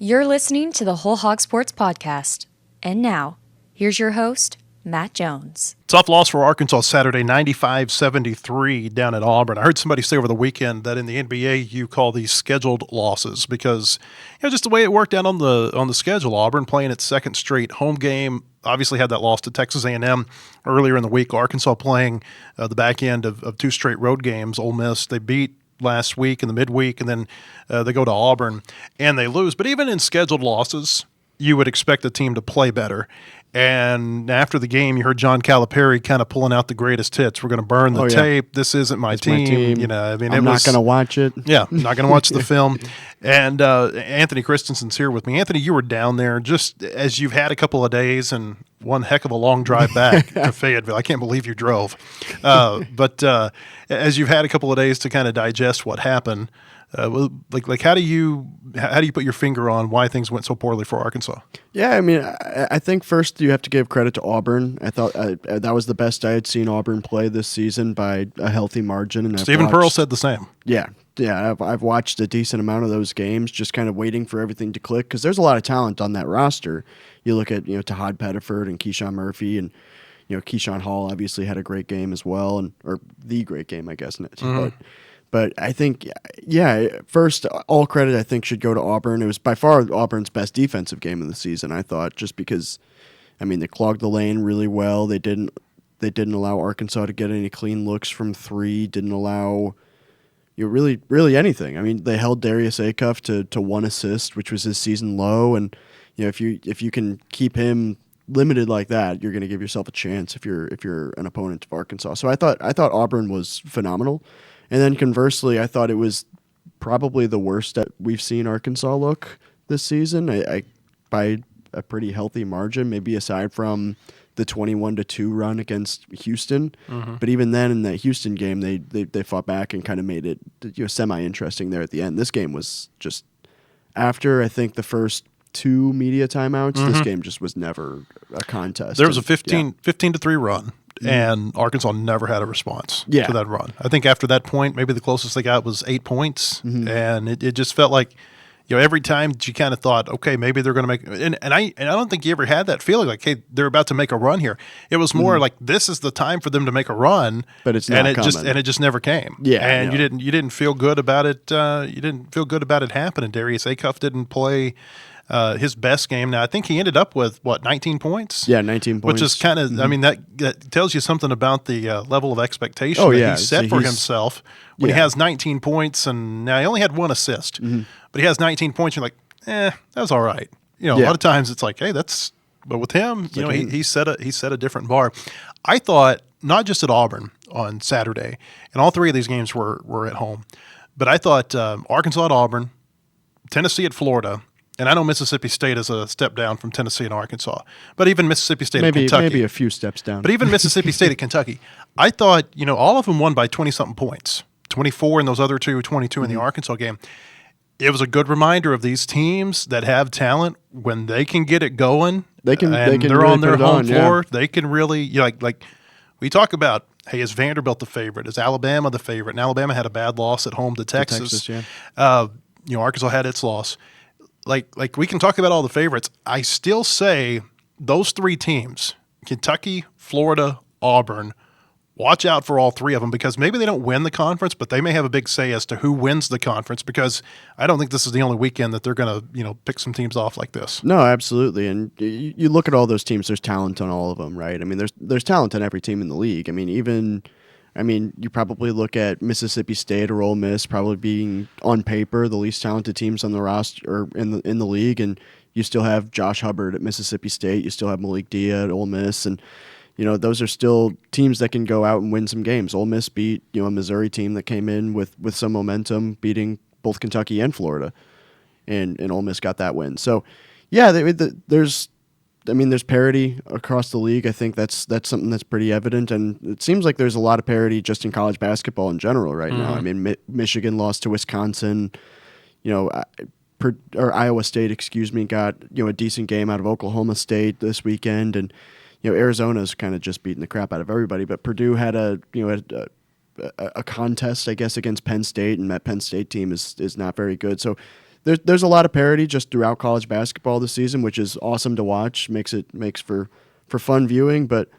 You're listening to the Whole Hog Sports Podcast. And now, here's your host, Matt Jones. Tough loss for Arkansas Saturday, 95-73 down at Auburn. I heard somebody say over the weekend that in the NBA you call these scheduled losses because just the way it worked out on the schedule. Auburn playing its second straight home game, obviously had that loss to Texas A&M earlier in the week. Arkansas playing the back end of two straight road games. Ole Miss, they beat last week in the midweek, and then they go to Auburn and they lose. But even in scheduled losses, you would expect the team to play better. And after the game, you heard John Calipari kind of pulling out the greatest hits. We're going to burn the tape. This isn't my team. I'm not going to watch it. Yeah, I'm not going to watch the film. And Anthony Kristensen's here with me. Anthony, you were down there just as you've had a couple of days and one heck of a long drive back to Fayetteville. I can't believe you drove. But as you've had a couple of days to kind of digest what happened, how do you put your finger on why things went so poorly for Arkansas? Yeah, I mean, I think first you have to give credit to Auburn. I thought that was the best I had seen Auburn play this season by a healthy margin. And Stephen Pearl said the same. Yeah. I've watched a decent amount of those games, just kind of waiting for everything to click because there's a lot of talent on that roster. You look at Tahad Pettiford and Keyshawn Murphy, and Keyshawn Hall obviously had a great game as well, or the great game, I guess. But I think, first, all credit, I think, should go to Auburn. It was by far Auburn's best defensive game of the season, I thought, just because, they clogged the lane really well. They didn't allow Arkansas to get any clean looks from three, didn't allow really anything. They held Darius Acuff to one assist, which was his season low, and if you can keep him limited like that, you're going to give yourself a chance if you're an opponent of Arkansas. So I thought Auburn was phenomenal. And then conversely, I thought it was probably the worst that we've seen Arkansas look this season. I by a pretty healthy margin, maybe aside from the 21-2 run against Houston. Mm-hmm. But even then, in that Houston game, they fought back and kind of made it semi-interesting there at the end. This game was just after I think the first two media timeouts. Mm-hmm. This game just was never a contest. There was a 15-3 run. And Arkansas never had a response to that run. I think after that point, maybe the closest they got was 8 points. Mm-hmm. And it just felt like, every time that you kind of thought, okay, maybe they're going to make – and I don't think you ever had that feeling like, hey, they're about to make a run here. It was more like this is the time for them to make a run. But it's not coming. And it just never came. Yeah, and you didn't feel good about it. You didn't feel good about it happening. Darius Acuff didn't play – his best game. Now, I think he ended up with, 19 points? Yeah, 19 points. Which is kind of, that tells you something about the level of expectation that he set for himself when he has 19 points. And now he only had one assist, but he has 19 points. You're like, that was all right. A lot of times it's like, hey, but with him, he set a different bar. I thought, not just at Auburn on Saturday, and all three of these games were at home, but I thought Arkansas at Auburn, Tennessee at Florida, and I know Mississippi State is a step down from Tennessee and Arkansas, but even Mississippi State at Kentucky. Maybe a few steps down. But even Mississippi State at Kentucky, I thought, all of them won by 20-something points, 24 in those other two, 22 in the Arkansas game. It was a good reminder of these teams that have talent. When they can get it going, they're really on their home floor, yeah. They can really, like we talk about, hey, is Vanderbilt the favorite? Is Alabama the favorite? And Alabama had a bad loss at home to Texas. Arkansas had its loss. Like we can talk about all the favorites. I still say those three teams, Kentucky, Florida, Auburn, watch out for all three of them because maybe they don't win the conference, but they may have a big say as to who wins the conference because I don't think this is the only weekend that they're going to, pick some teams off like this. No, absolutely. And you look at all those teams, there's talent on all of them, right? There's talent on every team in the league. You probably look at Mississippi State or Ole Miss probably being on paper the least talented teams on the roster or in the league, and you still have Josh Hubbard at Mississippi State, you still have Malik Dia at Ole Miss, and those are still teams that can go out and win some games. Ole Miss beat a Missouri team that came in with some momentum, beating both Kentucky and Florida, and Ole Miss got that win. So there's parity across the league. I think that's something that's pretty evident, and it seems like there's a lot of parity just in college basketball in general right now. Michigan lost to Wisconsin. Iowa State, got a decent game out of Oklahoma State this weekend, and Arizona's kind of just beating the crap out of everybody. But Purdue had a contest, I guess, against Penn State, and that Penn State team is not very good. So there's a lot of parity just throughout college basketball this season, which is awesome to watch. Makes for fun viewing. But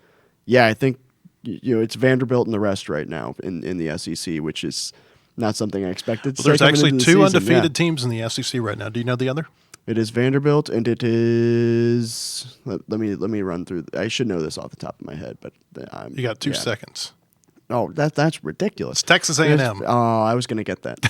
yeah, I think it's Vanderbilt and the rest right now in the SEC, which is not something I expected. Well, there's actually two undefeated teams in the SEC right now. Do you know the other? It is Vanderbilt, and it is. Let me run through. I should know this off the top of my head, but you got 2 seconds. Oh, that's ridiculous. It's Texas A&M. Oh, I was going to get that.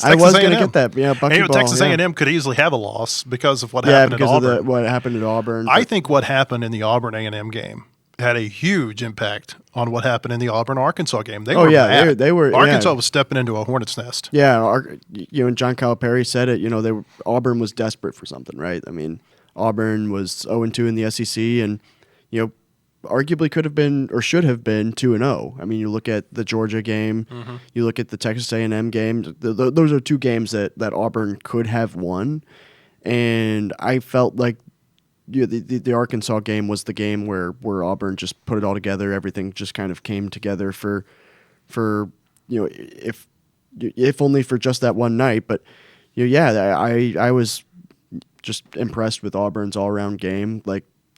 I was going to get that. Yeah, buckyball. Texas A&M could easily have a loss because of what happened at Auburn. What happened at Auburn. I think what happened in the Auburn A&M game had a huge impact on what happened in the Auburn-Arkansas game. They were mad. They were. Arkansas was stepping into a hornet's nest. Yeah, and John Calipari said it. Auburn was desperate for something, right? I mean, Auburn was 0-2 in the SEC, and arguably could have been or should have been 2-0. I mean, you look at the Georgia game, you look at the Texas A&M game. Those are 2 games that Auburn could have won, and I felt like the Arkansas game was the game where Auburn just put it all together. Everything just kind of came together for if only for just that one night. But I was just impressed with Auburn's all around game.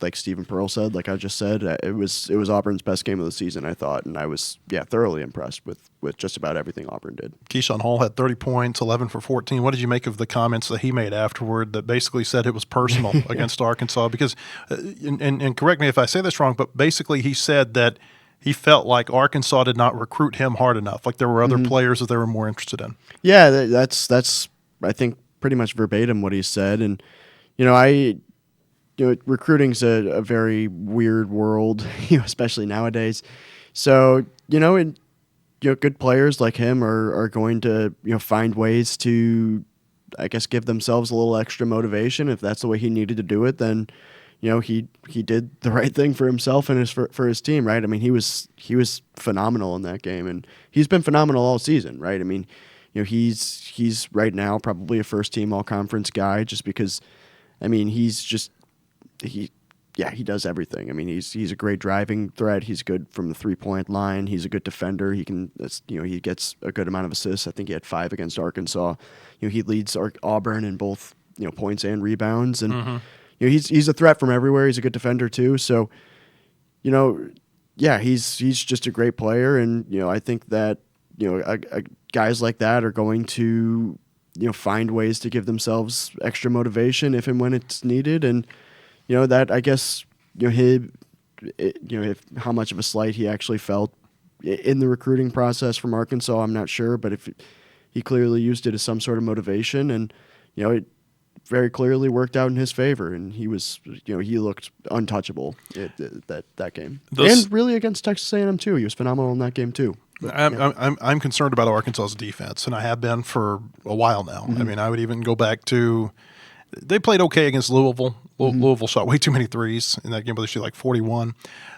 Like Stephen Pearl said, like I just said, it was Auburn's best game of the season, I thought, and I was thoroughly impressed with just about everything Auburn did. Keyshawn Hall had 30 points, 11 for 14. What did you make of the comments that he made afterward that basically said it was personal against Arkansas? Because, and correct me if I say this wrong, but basically he said that he felt like Arkansas did not recruit him hard enough, like there were other players that they were more interested in. Yeah, that's I think pretty much verbatim what he said, and recruiting's a very weird world, especially nowadays. So, good players like him are going to, find ways to, I guess, give themselves a little extra motivation. If that's the way he needed to do it, then, he did the right thing for himself and for his team, right? I mean, he was phenomenal in that game, and he's been phenomenal all season, right? I mean, he's right now probably a first team all conference guy just because, I mean, he does everything. I mean, he's a great driving threat. He's good from the 3-point line. He's a good defender. He gets a good amount of assists. I think he had 5 against Arkansas. He leads Auburn in both points and rebounds, and he's a threat from everywhere. He's a good defender too. So, he's just a great player, and I think that guys like that are going to find ways to give themselves extra motivation if and when it's needed, and that, I guess, if how much of a slight he actually felt in the recruiting process from Arkansas, I'm not sure, but if he clearly used it as some sort of motivation, and it very clearly worked out in his favor, and he looked untouchable at that game, and really against Texas A&M too. He was phenomenal in that game too. But, I'm concerned about Arkansas's defense, and I have been for a while now. I mean, I would even go back to. They played okay against Louisville. Louisville shot way too many threes in that game, but they shot like 41.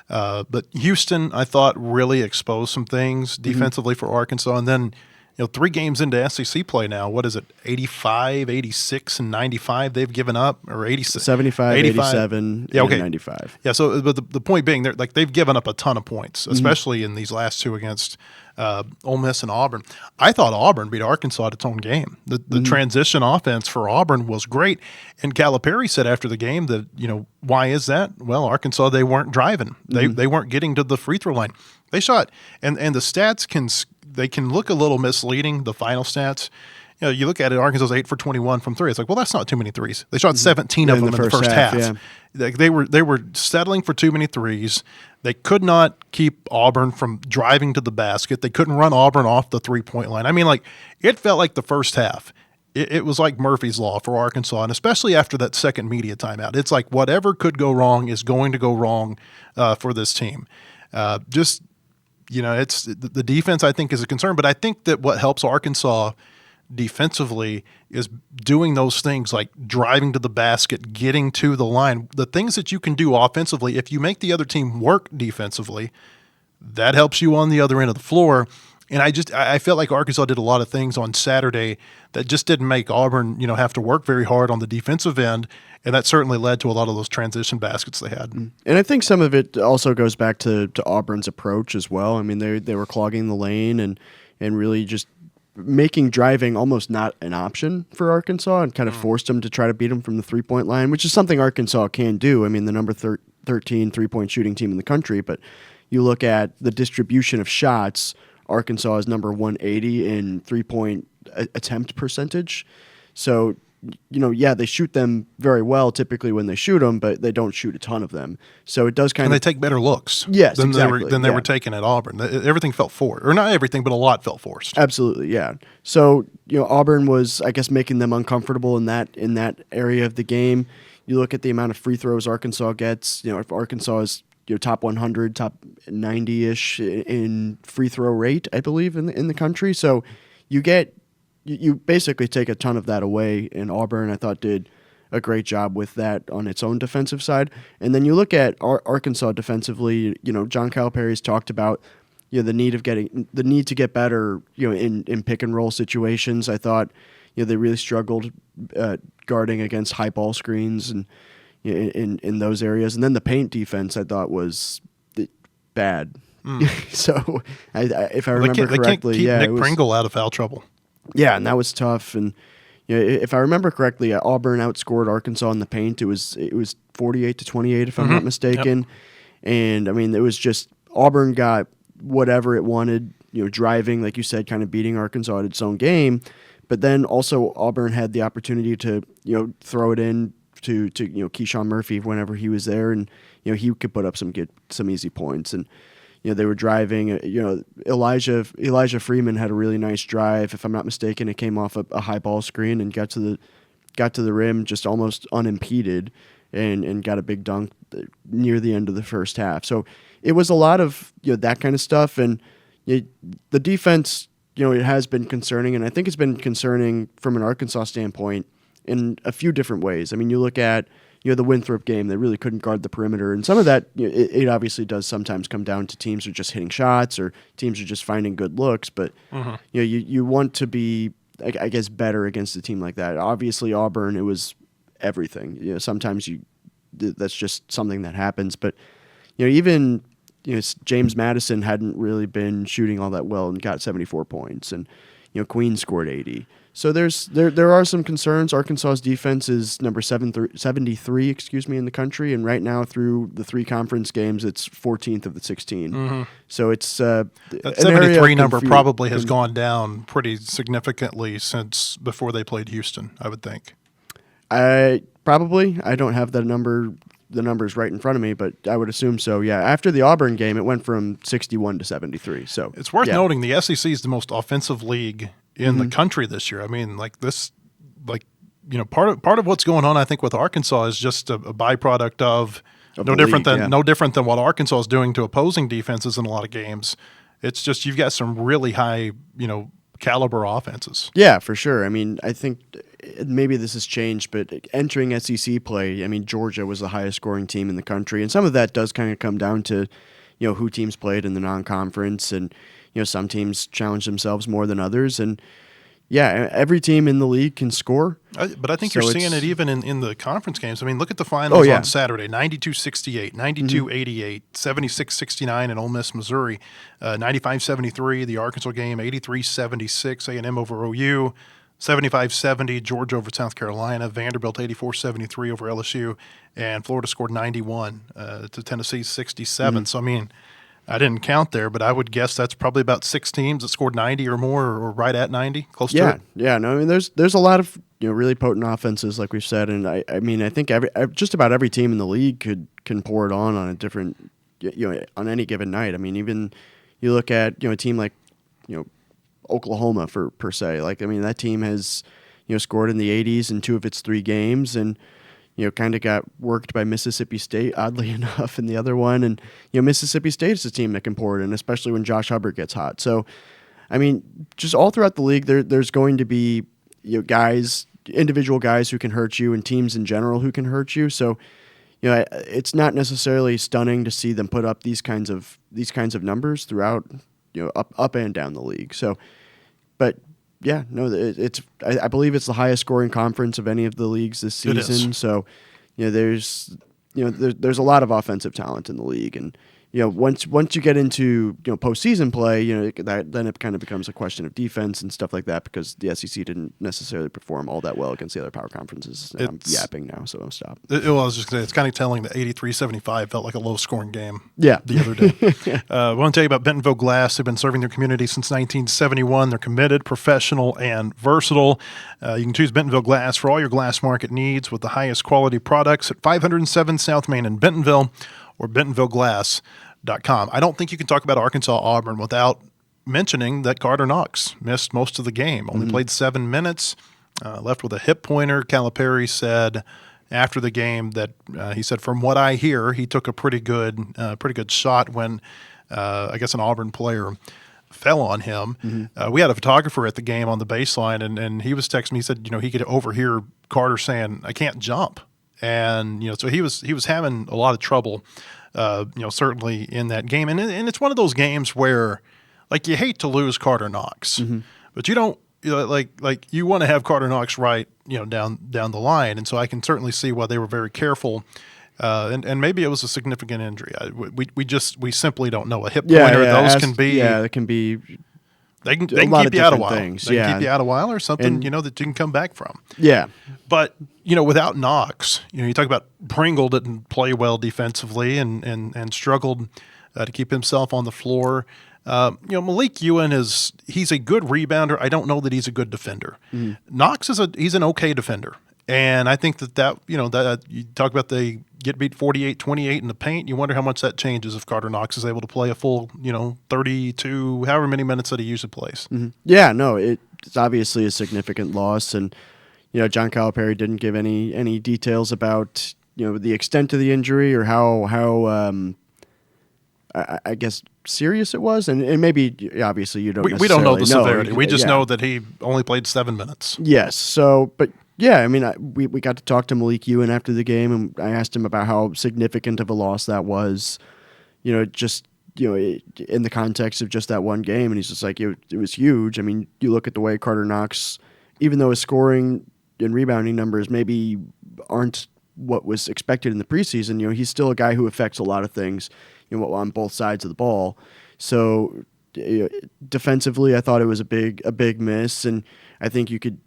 But Houston, I thought, really exposed some things defensively for Arkansas. And then, 3 games into SEC play now, what is it, 85, 86, and 95 they've given up? Or 86? 75, 87, and 95. Yeah, so but the point being, they've given up a ton of points, especially in these last 2 against Ole Miss and Auburn. I thought Auburn beat Arkansas at its own game. The transition offense for Auburn was great. And Calipari said after the game that, why is that? Well, Arkansas, they weren't driving. They weren't getting to the free throw line. They shot. And the stats can look a little misleading, the final stats. You look at it, Arkansas's 8 for 21 from 3. It's like, well, that's not too many threes. They shot 17 of them in the first half. Yeah. They were settling for too many threes. They could not keep Auburn from driving to the basket. They couldn't run Auburn off the 3-point line. I mean, it felt like the first half. It was like Murphy's Law for Arkansas, and especially after that second media timeout. It's like whatever could go wrong is going to go wrong for this team. It's the defense, I think, is a concern. But I think that what helps Arkansas defensively is doing those things like driving to the basket, getting to the line, the things that you can do offensively. If you make the other team work defensively, that helps you on the other end of the floor. And I felt like Arkansas did a lot of things on Saturday that just didn't make Auburn, have to work very hard on the defensive end. And that certainly led to a lot of those transition baskets they had. And I think some of it also goes back to Auburn's approach as well. I mean, they were clogging the lane and really just making driving almost not an option for Arkansas and kind of forced them to try to beat them from the 3-point line, which is something Arkansas can do. I mean, the number 13 3-point shooting team in the country, but you look at the distribution of shots, Arkansas is number 180 in 3-point attempt percentage. So, they shoot them very well typically when they shoot them, but they don't shoot a ton of them. So it does and they take better looks. Yes, than exactly. they were taking at Auburn. Everything felt forced, or not everything, but a lot felt forced. Absolutely, yeah. So Auburn was, I guess, making them uncomfortable in that area of the game. You look at the amount of free throws Arkansas gets. If Arkansas is top 100, top 90-ish in free throw rate, I believe in the country. So you basically take a ton of that away, and Auburn, I thought, did a great job with that on its own defensive side. And then you look at Arkansas defensively. John Calipari's talked about the need to get better in pick and roll situations. I thought they really struggled guarding against high ball screens and in those areas. And then the paint defense I thought was bad. So if I remember correctly, they can't keep Nick Pringle out of foul trouble. Yeah, and that was tough. And if I remember correctly, Auburn outscored Arkansas in the paint. It was 48-28, if I'm not mistaken. Yep. And I mean, it was just Auburn got whatever it wanted. Driving, like you said, kind of beating Arkansas at its own game. But then also Auburn had the opportunity to throw it in to Keyshawn Murphy whenever he was there, and he could put up some easy points. And they were driving. Elijah Freeman had a really nice drive. If I'm not mistaken, it came off a high ball screen and got to the rim just almost unimpeded, and got a big dunk near the end of the first half. So it was a lot of that kind of stuff, and the defense. It has been concerning, and I think it's been concerning from an Arkansas standpoint in a few different ways. I mean, you look at the Winthrop game; they really couldn't guard the perimeter, and some of that it obviously does sometimes come down to teams are just hitting shots or teams are just finding good looks. But you want to be, I guess, better against a team like that. Obviously, Auburn, it was everything. Sometimes that's just something that happens. But even James Madison hadn't really been shooting all that well and got 74 points, and Queen scored 80. So there are some concerns. Arkansas's defense is number 73, in the country, and right now through the 3 conference games, it's 14th of the 16. So it's that 73 number probably has gone down pretty significantly since before they played Houston, I would think. I don't have the numbers right in front of me, but I would assume so. Yeah, after the Auburn game, it went from 61 to 73. So it's worth noting the SEC is the most offensive league in the country this year. I mean, part of what's going on, I think, with Arkansas is just a byproduct of no different than what Arkansas is doing to opposing defenses in a lot of games. It's just you've got some really high, caliber offenses. Yeah, for sure. I mean, I think maybe this has changed, but entering SEC play, I mean, Georgia was the highest scoring team in the country, and some of that does kind of come down to, who teams played in the non-conference, and some teams challenge themselves more than others, and yeah, every team in the league can score. But I think you're seeing it even in the conference games. I mean, look at the finals on Saturday, 92-68, 92-88, 76-69 in Ole Miss, Missouri, 95-73, the Arkansas game, 83-76, A&M over OU, 75-70, Georgia over South Carolina, Vanderbilt 84-73 over LSU, and Florida scored 91 to Tennessee's 67. So, I mean, I didn't count there, but I would guess that's probably about 6 teams that scored 90 or more, or right at 90, close to it. Yeah, no, I mean, there's a lot of really potent offenses, like we've said, and I mean, I think just about every team in the league can pour it on a different, on any given night. I mean, even you look at a team like Oklahoma per se. Like, I mean, that team has scored in the 80s in 2 of its 3 games, and kind of got worked by Mississippi State, oddly enough, in the other one. And, Mississippi State is a team that can pour it in, especially when Josh Hubbard gets hot. So, I mean, just all throughout the league, there's going to be, individual guys who can hurt you and teams in general who can hurt you. So, it's not necessarily stunning to see them put up these kinds of numbers throughout, up and down the league. So, but yeah, no, I believe it's the highest scoring conference of any of the leagues this season. So, there's a lot of offensive talent in the league, and once you get into postseason play, then it kind of becomes a question of defense and stuff like that, because the SEC didn't necessarily perform all that well against the other power conferences. I'm yapping now, so I'll stop. I was just gonna say, it's kind of telling that 83-75 felt like a low-scoring game. Yeah. The other day. I want to tell you about Bentonville Glass. They've been serving their community since 1971. They're committed, professional, and versatile. You can choose Bentonville Glass for all your glass market needs with the highest quality products at 507 South Main in Bentonville, or bentonvilleglass.com. I don't think you can talk about Arkansas-Auburn without mentioning that Carter Knox missed most of the game, only played 7 minutes, left with a hip pointer. Calipari said after the game that he said, from what I hear, he took a pretty good shot when I guess an Auburn player fell on him. We had a photographer at the game on the baseline, and he was texting me. He said, he could overhear Carter saying, "I can't jump." And so he was having a lot of trouble, certainly in that game. And it's one of those games where, like, you hate to lose Carter Knox, but you don't like you want to have Carter Knox right, down the line. And so I can certainly see why they were very careful. And maybe it was a significant injury. We simply don't know. A hip pointer, those can be. Yeah, it can be. They can keep you out a while. Things. They can keep you out a while, or something, that you can come back from. Yeah. But, without Knox, you talk about Pringle didn't play well defensively and struggled to keep himself on the floor. Malik Ewan he's a good rebounder. I don't know that he's a good defender. Knox he's an okay defender. And I think that you talk about they get beat 48-28 in the paint. You wonder how much that changes if Carter Knox is able to play a full, 32, however many minutes that he usually plays. Yeah, no, it's obviously a significant loss. And, John Calipari didn't give any details about, the extent of the injury or how I guess, serious it was. And maybe, obviously, you don't we don't know the severity. No, we just know that he only played 7 minutes. Yes. So, but yeah, I mean, we got to talk to Malik Ewan after the game, and I asked him about how significant of a loss that was, just, in the context of just that one game. And he's just like, it was huge. I mean, you look at the way Carter Knox, even though his scoring and rebounding numbers maybe aren't what was expected in the preseason, he's still a guy who affects a lot of things, on both sides of the ball. So defensively, I thought it was a big miss, and I think you could.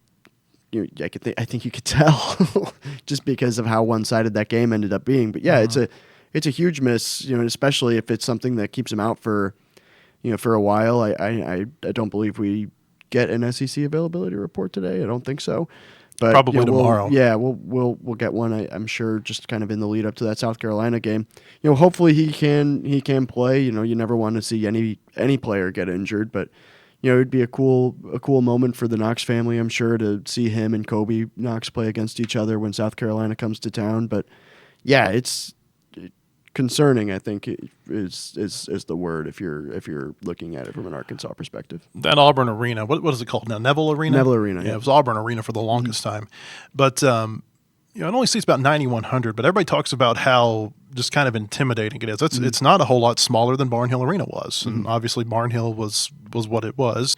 I think you could tell just because of how one-sided that game ended up being. But yeah, it's a huge miss, especially if it's something that keeps him out for a while. I don't believe we get an SEC availability report today. I don't think so. But probably tomorrow. We'll get one. I'm sure, just kind of in the lead up to that South Carolina game. Hopefully he can play. You never want to see any player get injured, but. It'd be a cool moment for the Knox family, I'm sure, to see him and Kobe Knox play against each other when South Carolina comes to town. But yeah, it's concerning, I think, is the word if you're looking at it from an Arkansas perspective. That Auburn Arena, what is it called now? Neville Arena? Neville Arena. Yeah, it was Auburn Arena for the longest time. But it only seats about 9,100, but everybody talks about how just kind of intimidating it is. It's not a whole lot smaller than Barnhill Arena was. And obviously Barnhill was what it was.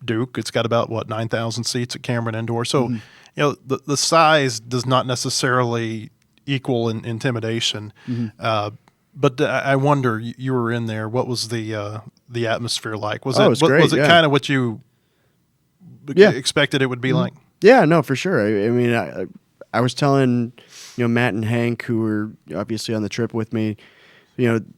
Duke, it's got about, 9,000 seats at Cameron Indoor. So, the size does not necessarily equal intimidation. But I wonder, you were in there, what was the atmosphere like? Was it great, was it kind of what you expected it would be like? Yeah, no, for sure. I mean, I was telling, Matt and Hank, who were obviously on the trip with me,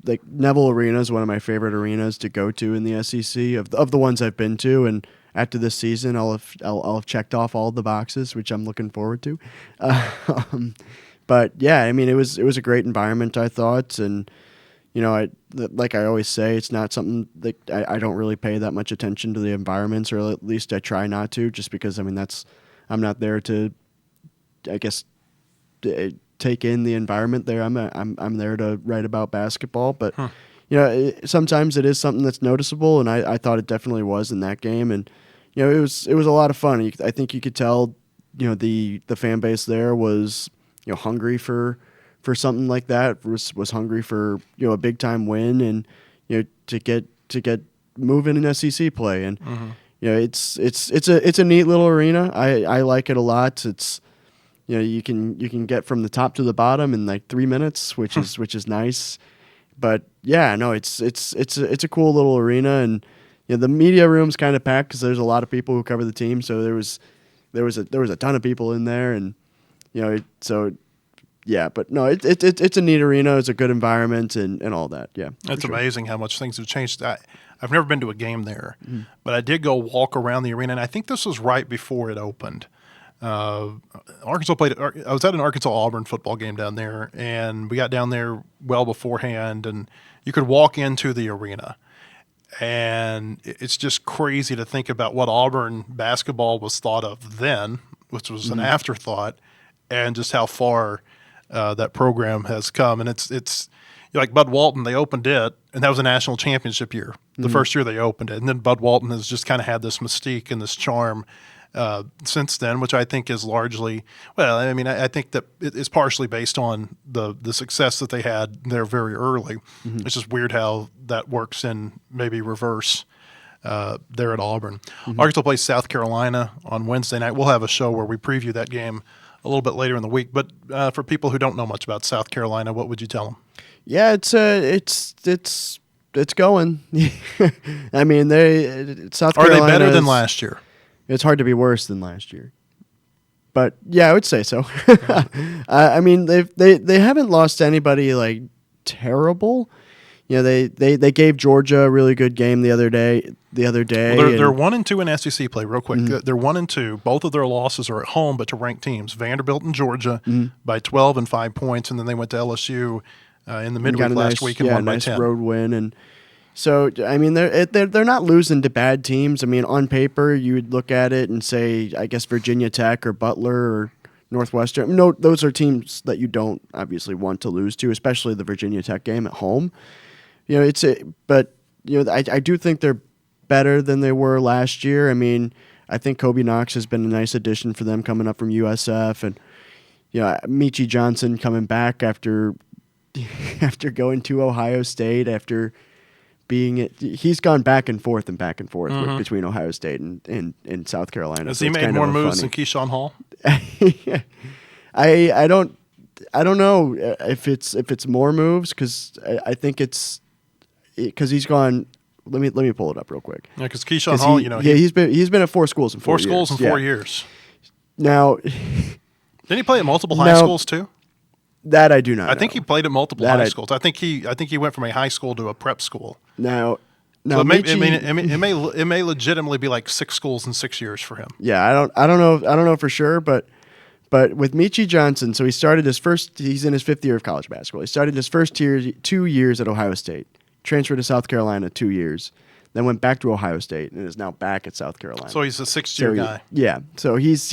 like Neville Arena is one of my favorite arenas to go to in the SEC of the ones I've been to. And after this season, I'll have checked off all the boxes, which I'm looking forward to. But yeah, I mean, it was a great environment, I thought. And, like I always say, it's not something that I don't really pay that much attention to the environments, or at least I try not to, just because, I mean, I'm not there to, I guess, take in the environment there. I'm there to write about basketball, but sometimes it is something that's noticeable, and I thought it definitely was in that game. And it was a lot of fun. I think you could tell, the fan base there was hungry for something like that. Was hungry for a big time win, and to get moving in SEC play. And it's a neat little arena. I like it a lot. It's you can get from the top to the bottom in like 3 minutes, which is nice. But yeah, no, it's a cool little arena, and the media room's kind of packed because there's a lot of people who cover the team. So there was a ton of people in there, and so yeah. But no, it's a neat arena. It's a good environment and all that. Yeah, it's amazing how much things have changed. I've never been to a game there, but I did go walk around the arena, and I think this was right before it opened. Arkansas played. I was at an Arkansas Auburn football game down there, and we got down there well beforehand, and you could walk into the arena, and it's just crazy to think about what Auburn basketball was thought of then, which was an afterthought, and just how far that program has come. And it's like Bud Walton. They opened it, and that was a national championship year, the first year they opened it, and then Bud Walton has just kind of had this mystique and this charm since then, which I think is largely, well, I mean, I think that it's partially based on the success that they had there very early. It's just weird how that works in maybe reverse there at Auburn. Arkansas plays South Carolina on Wednesday night. We'll have a show where we preview that game a little bit later in the week. But for people who don't know much about South Carolina, what would you tell them? Yeah, it's going. I mean, South Carolina. Are they better than last year? It's hard to be worse than last year, but yeah, I would say so. I mean, they haven't lost anybody like terrible. They gave Georgia a really good game the other day. Well, they're 1-2 in SEC play. Real quick, they're 1-2. Both of their losses are at home, but to ranked teams. Vanderbilt and Georgia by 12 and 5 points, and then they went to LSU in the midweek last week and won by 10. Road win. And so, I mean, they're not losing to bad teams. I mean, on paper, you would look at it and say, I guess Virginia Tech or Butler or Northwestern. No, those are teams that you don't obviously want to lose to, especially the Virginia Tech game at home. I do think they're better than they were last year. I mean, I think Kobe Knox has been a nice addition for them coming up from USF, and Michi Johnson coming back after going to Ohio State after he's gone back and forth between Ohio State and South Carolina. Has he made more moves than Keyshawn Hall? I don't know if it's more moves because I think it's because he's gone. Let me pull it up real quick. Yeah, because Keyshawn Hall, he's been at 4 schools in 4 years. 4 schools in 4 years. Now, didn't he play at multiple high schools too? That I do not. I think he played at multiple high schools. I think he went from a high school to a prep school. Now, so it may legitimately be like 6 schools in 6 years for him. Yeah, I don't know for sure, but with Michi Johnson, so he's in his 5th year of college basketball. He started his first 2 years at Ohio State, transferred to South Carolina 2 years, then went back to Ohio State, and is now back at South Carolina. So he's a 6th-year guy. Yeah, so he's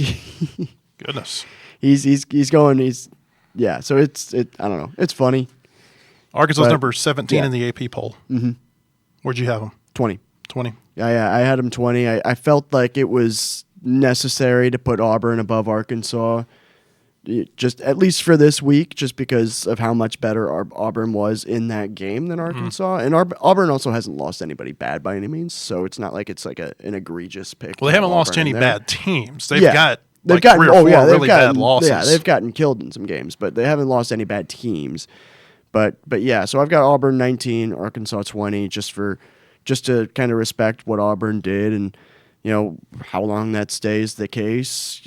goodness. He's going. Yeah, so I don't know. It's funny. Arkansas's number 17 in the AP poll. Mm-hmm. Where'd you have him? 20. 20. Yeah, I had him 20. I felt like it was necessary to put Auburn above Arkansas, just at least for this week, just because of how much better Auburn was in that game than Arkansas. And Auburn also hasn't lost anybody bad by any means, so it's not like it's like an egregious pick. Well, they haven't lost any bad teams. They've got They've gotten 3 or 4 really bad losses. Yeah, they've gotten killed in some games, but they haven't lost any bad teams. But yeah, so I've got Auburn 19, Arkansas 20, just to kind of respect what Auburn did, and how long that stays the case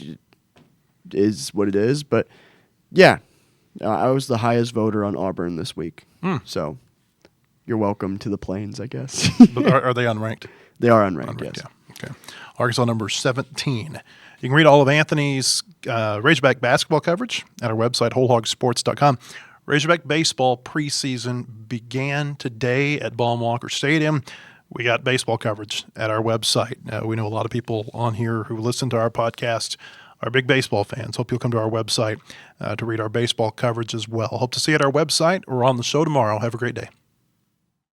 is what it is. But yeah, I was the highest voter on Auburn this week, so you're welcome to the Plains, I guess. But are they unranked? They are unranked. Yes. Yeah. Okay. Arkansas number 17. You can read all of Anthony's Razorback basketball coverage at our website, wholehogsports.com. Razorback baseball preseason began today at Baum-Walker Stadium. We got baseball coverage at our website. We know a lot of people on here who listen to our podcast are big baseball fans. Hope you'll come to our website to read our baseball coverage as well. Hope to see you at our website or on the show tomorrow. Have a great day.